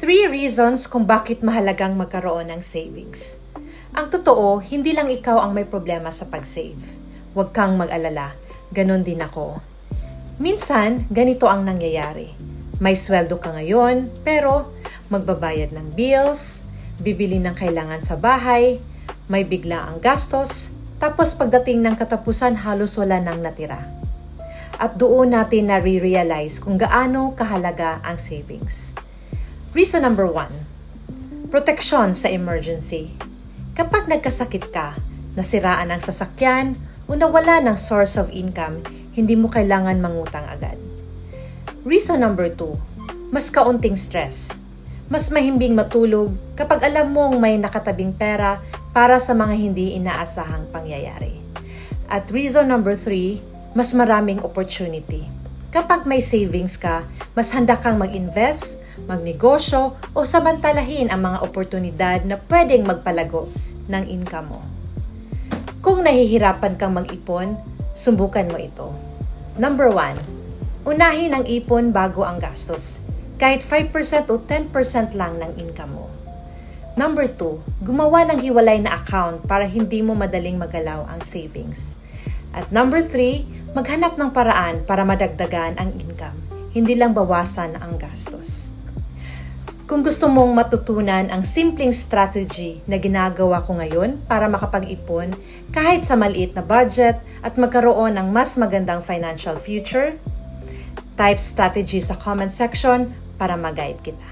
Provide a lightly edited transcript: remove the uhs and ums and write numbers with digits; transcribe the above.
3 reasons kung bakit mahalagang magkaroon ng savings. Ang totoo, hindi lang ikaw ang may problema sa pag-save. Huwag kang mag-alala, ganon din ako. Minsan, ganito ang nangyayari. May sweldo ka ngayon, pero magbabayad ng bills, bibili ng kailangan sa bahay, may bigla ang gastos, tapos pagdating ng katapusan halos wala nang natira. At doon natin na-realize kung gaano kahalaga ang savings. Reason number 1, proteksyon sa emergency. Kapag nagkasakit ka, nasiraan ang sasakyan, o nawala ng source of income, hindi mo kailangan mangutang agad. Reason number 2, mas kaunting stress. Mas mahimbing matulog kapag alam mong may nakatabing pera para sa mga hindi inaasahang pangyayari. At reason number 3, mas maraming opportunity. Kapag may savings ka, mas handa kang mag-invest, magnegosyo o samantalahin ang mga oportunidad na pwedeng magpalago ng income mo. Kung nahihirapan kang mag-ipon, subukan mo ito. Number 1, unahin ang ipon bago ang gastos. Kahit 5% o 10% lang ng income mo. Number 2, gumawa ng hiwalay na account para hindi mo madaling magalaw ang savings. At number 3, maghanap ng paraan para madagdagan ang income, hindi lang bawasan ang gastos. Kung gusto mong matutunan ang simpleng strategy na ginagawa ko ngayon para makapag-ipon kahit sa maliit na budget at magkaroon ng mas magandang financial future, type strategy sa comment section para mag-guide kita.